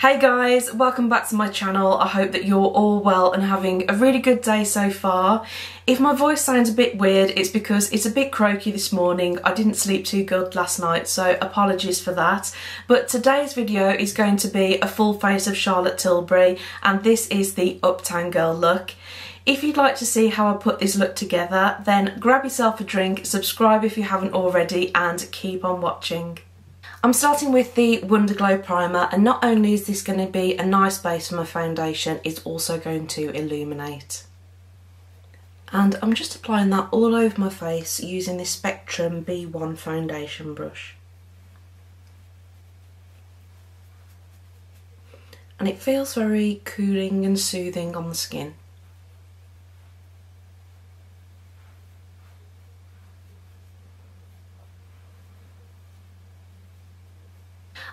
Hey guys, welcome back to my channel. I hope that you're all well and having a really good day so far. If my voice sounds a bit weird, it's because it's a bit croaky this morning. I didn't sleep too good last night, so apologies for that. But today's video is going to be a full face of Charlotte Tilbury, and this is the Uptown Girl look. If you'd like to see how I put this look together, then grab yourself a drink, subscribe if you haven't already, and keep on watching. I'm starting with the Wonderglow primer, and not only is this going to be a nice base for my foundation, it's also going to illuminate. And I'm just applying that all over my face using this Spectrum B1 foundation brush. And it feels very cooling and soothing on the skin.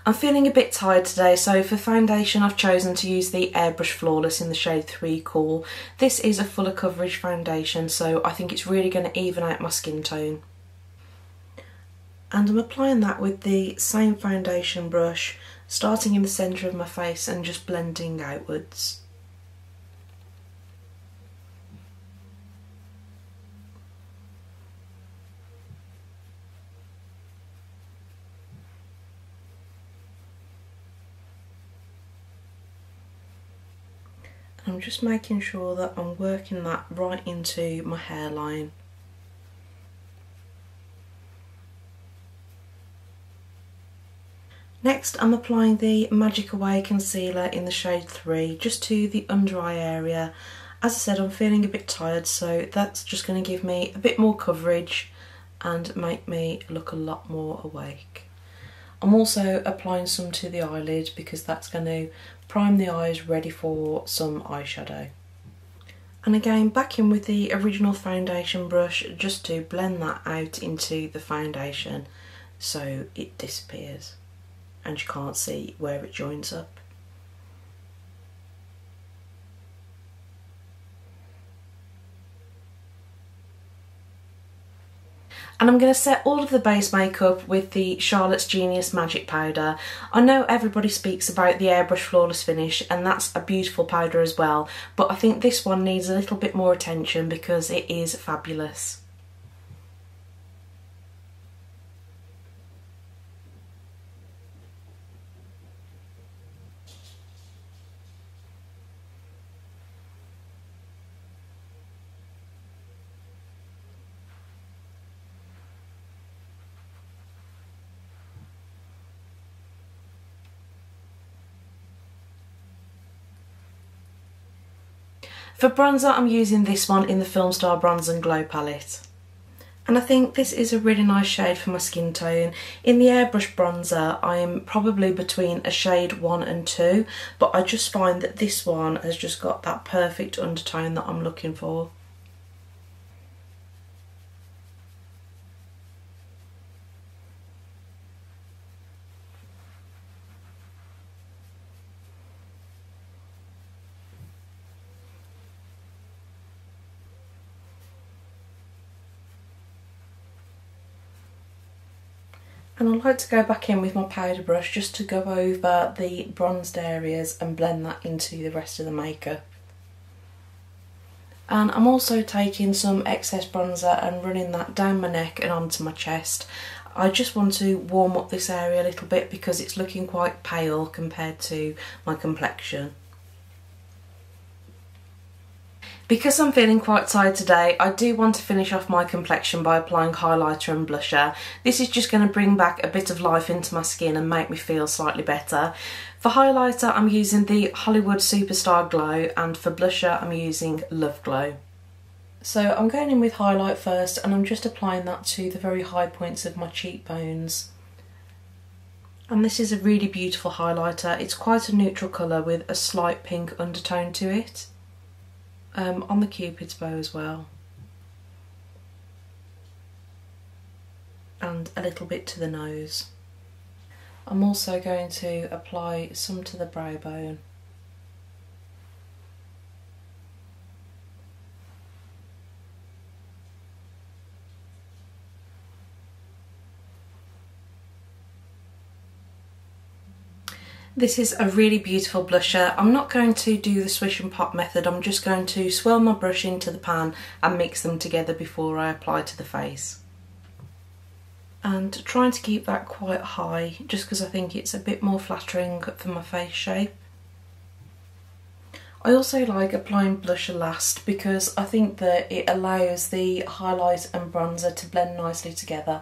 I'm feeling a bit tired today, so for foundation I've chosen to use the Airbrush Flawless in the shade 3 Cool. This is a fuller coverage foundation, so I think it's really going to even out my skin tone. And I'm applying that with the same foundation brush, starting in the centre of my face and just blending outwards. I'm just making sure that I'm working that right into my hairline. Next, I'm applying the Magic Away concealer in the shade 3 just to the under eye area. As I said, I'm feeling a bit tired, so that's just going to give me a bit more coverage and make me look a lot more awake. I'm also applying some to the eyelid because that's going to prime the eyes ready for some eyeshadow. And again, back in with the original foundation brush just to blend that out into the foundation so it disappears and you can't see where it joins up. And I'm going to set all of the base makeup with the Charlotte's Genius Magic Powder. I know everybody speaks about the Airbrush Flawless finish, and that's a beautiful powder as well, but I think this one needs a little bit more attention because it is fabulous. For bronzer, I'm using this one in the Filmstar Bronze and Glow palette. And I think this is a really nice shade for my skin tone. In the Airbrush bronzer, I am probably between a shade 1 and 2, but I just find that this one has just got that perfect undertone that I'm looking for. And I like to go back in with my powder brush just to go over the bronzed areas and blend that into the rest of the makeup. And I'm also taking some excess bronzer and running that down my neck and onto my chest. I just want to warm up this area a little bit because it's looking quite pale compared to my complexion. Because I'm feeling quite tired today, I do want to finish off my complexion by applying highlighter and blusher. This is just going to bring back a bit of life into my skin and make me feel slightly better. For highlighter, I'm using the Hollywood Superstar Glow, and for blusher, I'm using Love Glow. So I'm going in with highlight first, and I'm just applying that to the very high points of my cheekbones. And this is a really beautiful highlighter. It's quite a neutral colour with a slight pink undertone to it. On the Cupid's bow as well, and a little bit to the nose. I'm also going to apply some to the brow bone. This is a really beautiful blusher. I'm not going to do the swish and pop method, I'm just going to swirl my brush into the pan and mix them together before I apply to the face. And trying to keep that quite high just because I think it's a bit more flattering for my face shape. I also like applying blusher last because I think that it allows the highlight and bronzer to blend nicely together.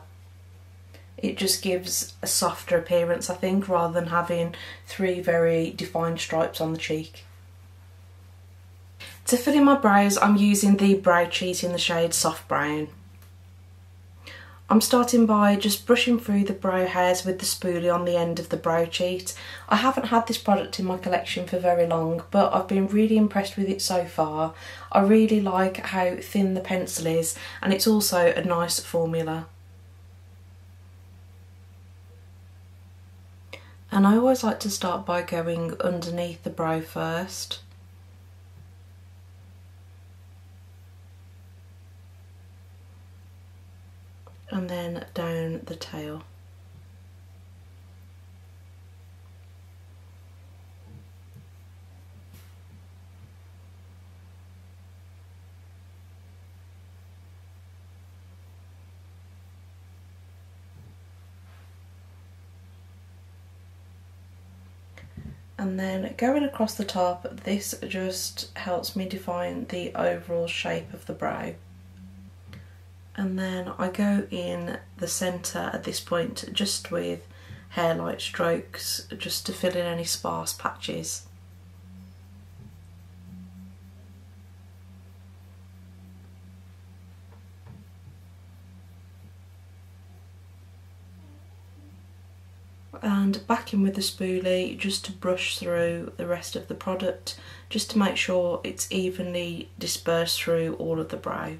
It just gives a softer appearance, I think, rather than having 3 very defined stripes on the cheek. To fill in my brows, I'm using the Brow Cheat in the shade Soft Brown. I'm starting by just brushing through the brow hairs with the spoolie on the end of the Brow Cheat. I haven't had this product in my collection for very long, but I've been really impressed with it so far. I really like how thin the pencil is, and it's also a nice formula. And I always like to start by going underneath the brow first. And then down the tail. And then going across the top, this just helps me define the overall shape of the brow. And then I go in the centre at this point just with hairlight strokes just to fill in any sparse patches. And back in with the spoolie just to brush through the rest of the product, just to make sure it's evenly dispersed through all of the brow.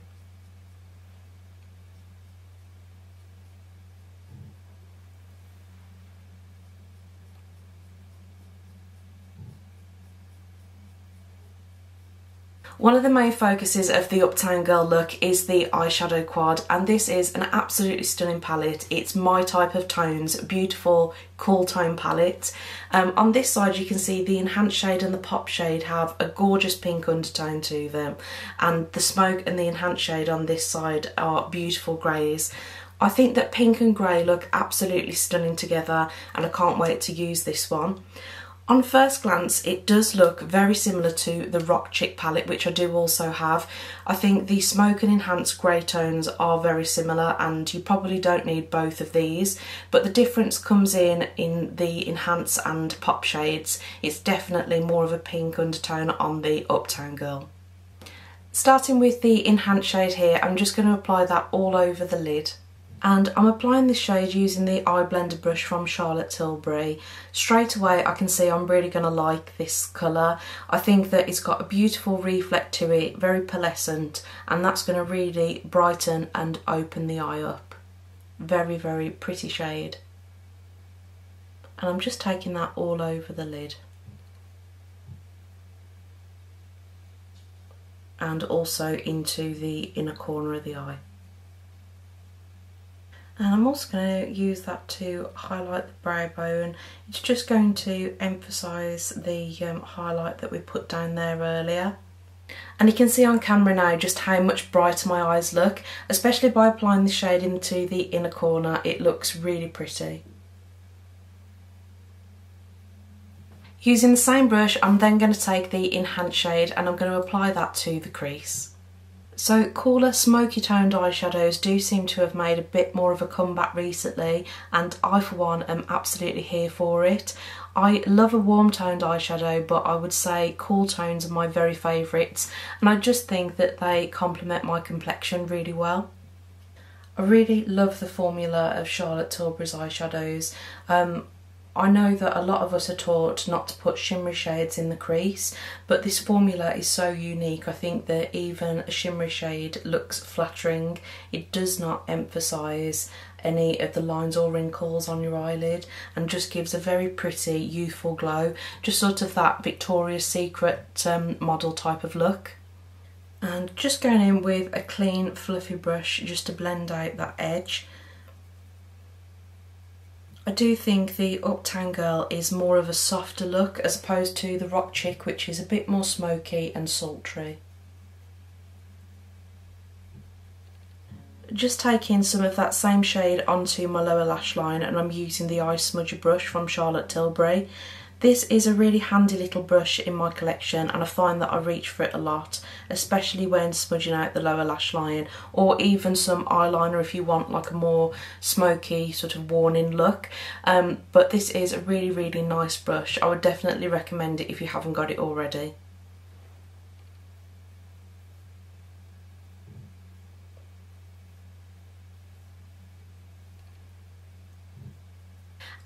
One of the main focuses of the Uptown Girl look is the eyeshadow quad, and this is an absolutely stunning palette. It's my type of tones, beautiful cool tone palette. On this side you can see the enhanced shade and the pop shade have a gorgeous pink undertone to them, and the smoke and the enhanced shade on this side are beautiful greys. I think that pink and grey look absolutely stunning together, and I can't wait to use this one. On first glance, it does look very similar to the Rock Chic palette, which I do also have. I think the smoke and enhanced grey tones are very similar, and you probably don't need both of these, but the difference comes in the enhance and pop shades. It's definitely more of a pink undertone on the Uptown Girl. Starting with the enhanced shade here, I'm just going to apply that all over the lid. And I'm applying this shade using the eye blender brush from Charlotte Tilbury. Straight away I can see I'm really going to like this colour. I think that it's got a beautiful reflect to it, very pearlescent, and that's going to really brighten and open the eye up. Very, very pretty shade. And I'm just taking that all over the lid. And also into the inner corner of the eye. And I'm also going to use that to highlight the brow bone. It's just going to emphasise the highlight that we put down there earlier. And you can see on camera now just how much brighter my eyes look, especially by applying the shade into the inner corner. It looks really pretty. Using the same brush, I'm then going to take the enhanced shade and I'm going to apply that to the crease. So cooler, smoky toned eyeshadows do seem to have made a bit more of a comeback recently, and I for one am absolutely here for it. I love a warm toned eyeshadow, but I would say cool tones are my very favourites, and I just think that they complement my complexion really well. I really love the formula of Charlotte Tilbury's eyeshadows. I know that a lot of us are taught not to put shimmery shades in the crease, but this formula is so unique. I think that even a shimmery shade looks flattering. It does not emphasise any of the lines or wrinkles on your eyelid, and just gives a very pretty youthful glow, just sort of that Victoria's Secret model type of look. And just going in with a clean fluffy brush just to blend out that edge. I do think the Uptown Girl is more of a softer look as opposed to the Rock Chic, which is a bit more smoky and sultry. Just taking some of that same shade onto my lower lash line, and I'm using the Eye Smudger brush from Charlotte Tilbury. This is a really handy little brush in my collection, and I find that I reach for it a lot, especially when smudging out the lower lash line, or even some eyeliner if you want like a more smoky sort of worn-in look. But this is a really, really nice brush. I would definitely recommend it if you haven't got it already.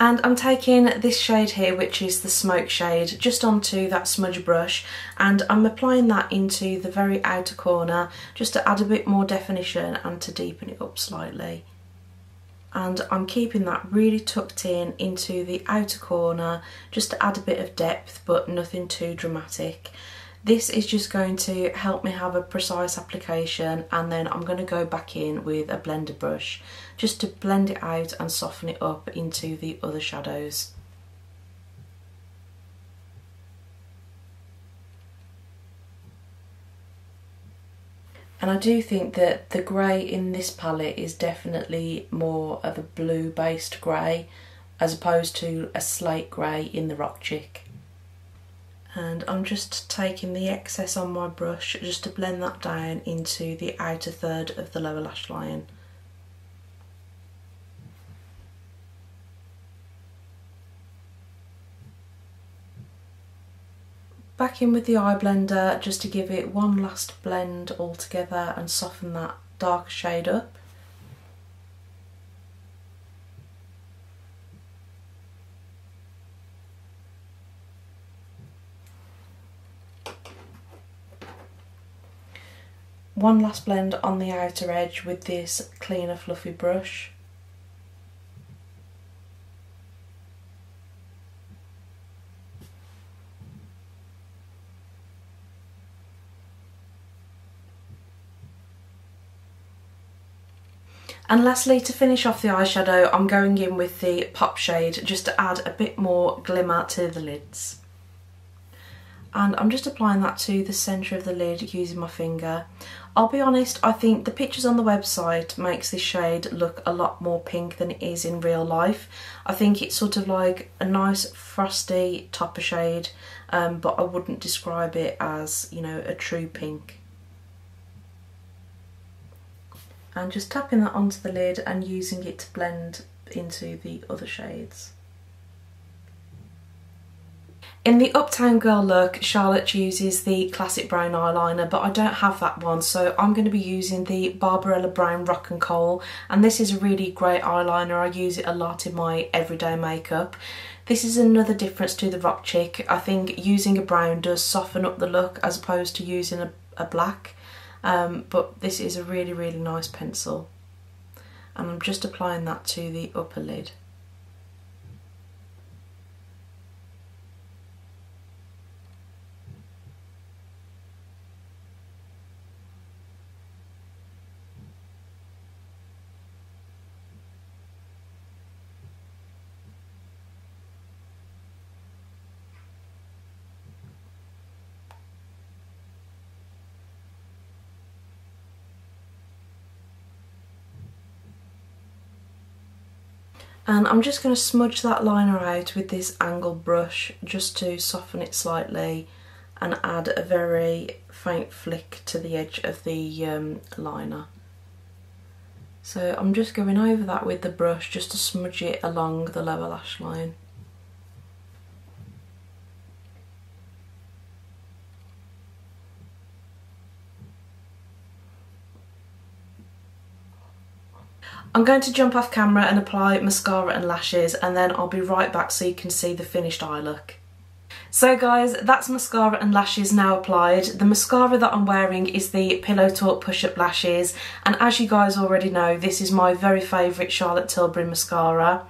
And I'm taking this shade here, which is the Smoke shade, just onto that smudge brush, and I'm applying that into the very outer corner just to add a bit more definition and to deepen it up slightly. And I'm keeping that really tucked in into the outer corner just to add a bit of depth, but nothing too dramatic. This is just going to help me have a precise application, and then I'm going to go back in with a blender brush just to blend it out and soften it up into the other shadows. And I do think that the grey in this palette is definitely more of a blue based grey as opposed to a slate grey in the Rock Chic. And I'm just taking the excess on my brush just to blend that down into the outer third of the lower lash line. Back in with the eye blender just to give it one last blend all together and soften that darker shade up. One last blend on the outer edge with this cleaner fluffy brush. And lastly, to finish off the eyeshadow, I'm going in with the Pop shade just to add a bit more glimmer to the lids. And I'm just applying that to the centre of the lid using my finger. I'll be honest, I think the pictures on the website makes this shade look a lot more pink than it is in real life. I think it's sort of like a nice frosty topper shade, but I wouldn't describe it as, you know, a true pink. And just tapping that onto the lid and using it to blend into the other shades. In the Uptown Girl look, Charlotte uses the classic brown eyeliner, but I don't have that one, so I'm going to be using the Barbarella Brown Rock and Coal, and this is a really great eyeliner. I use it a lot in my everyday makeup. This is another difference to the Rock Chic. I think using a brown does soften up the look as opposed to using a black, but this is a really, really nice pencil. And I'm just applying that to the upper lid. And I'm just going to smudge that liner out with this angled brush just to soften it slightly and add a very faint flick to the edge of the liner. So I'm just going over that with the brush just to smudge it along the lower lash line. I'm going to jump off camera and apply mascara and lashes, and then I'll be right back so you can see the finished eye look. So guys, that's mascara and lashes now applied. The mascara that I'm wearing is the Pillow Talk Push-Up Lashes, and as you guys already know, this is my very favourite Charlotte Tilbury mascara.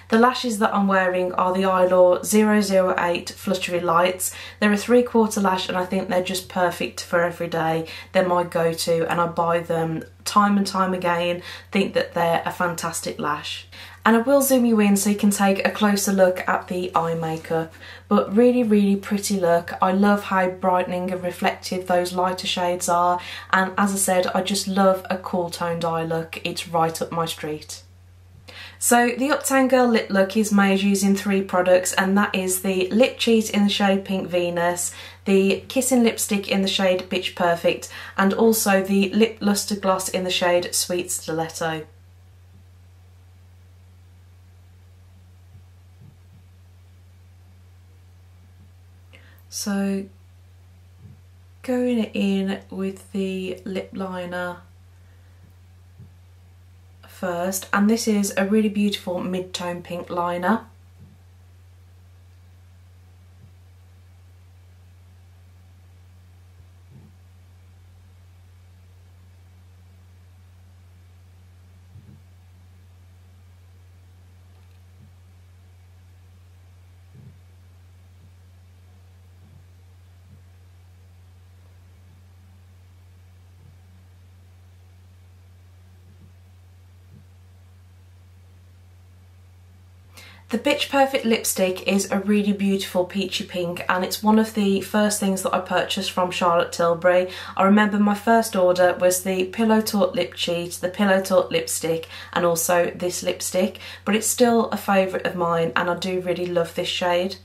The lashes that I'm wearing are the Eyelaw 008 Fluttery Lights. They're a 3/4 lash and I think they're just perfect for every day. They're my go-to and I buy them time and time again. Think that they're a fantastic lash. And I will zoom you in so you can take a closer look at the eye makeup. But really pretty look. I love how brightening and reflective those lighter shades are, and as I said, I just love a cool toned eye look. It's right up my street. So the Uptown Girl lip look is made using 3 products, and that is the Lip Cheat in the shade Pink Venus, the Kissing Lipstick in the shade Bitch Perfect, and also the Lip Lustre Gloss in the shade Sweet Stiletto. So going in with the lip liner first, and this is a really beautiful mid-tone pink liner. The Bitch Perfect lipstick is a really beautiful peachy pink, and it's one of the first things that I purchased from Charlotte Tilbury. I remember my first order was the Pillow Talk Lip Cheat, the Pillow Talk lipstick, and also this lipstick, but it's still a favourite of mine and I do really love this shade.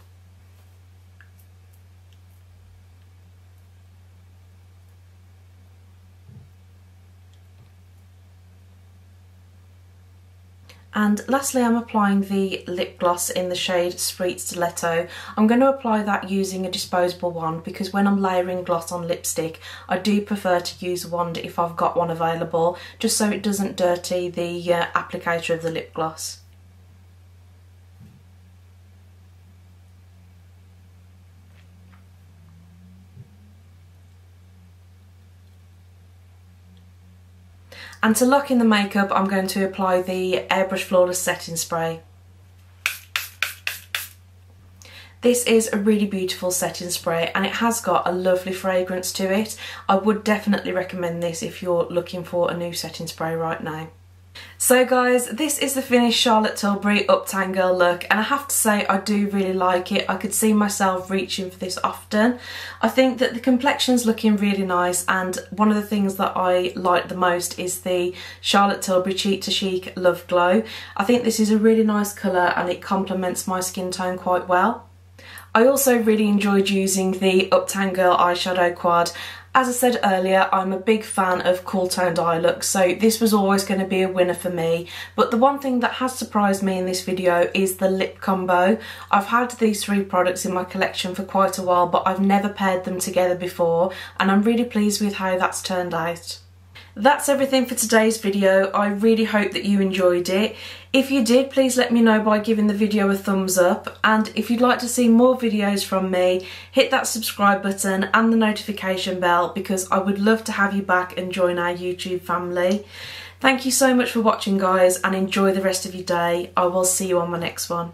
And lastly, I'm applying the lip gloss in the shade Sweet Stiletto. I'm going to apply that using a disposable wand because when I'm layering gloss on lipstick, I do prefer to use a wand if I've got one available, just so it doesn't dirty the applicator of the lip gloss. And to lock in the makeup, I'm going to apply the Airbrush Flawless Setting Spray. This is a really beautiful setting spray and it has got a lovely fragrance to it. I would definitely recommend this if you're looking for a new setting spray right now. So guys, this is the finished Charlotte Tilbury Uptown Girl look, and I have to say I do really like it. I could see myself reaching for this often. I think that the complexion's looking really nice, and one of the things that I like the most is the Charlotte Tilbury Cheek to Chic Love Glow. I think this is a really nice colour and it complements my skin tone quite well. I also really enjoyed using the Uptown Girl eyeshadow quad. As I said earlier, I'm a big fan of cool toned eye looks, so this was always going to be a winner for me. But the one thing that has surprised me in this video is the lip combo. I've had these 3 products in my collection for quite a while, but I've never paired them together before, and I'm really pleased with how that's turned out. That's everything for today's video. I really hope that you enjoyed it. If you did, please let me know by giving the video a thumbs up, and if you'd like to see more videos from me, hit that subscribe button and the notification bell because I would love to have you back and join our YouTube family. Thank you so much for watching guys, and enjoy the rest of your day. I will see you on my next one.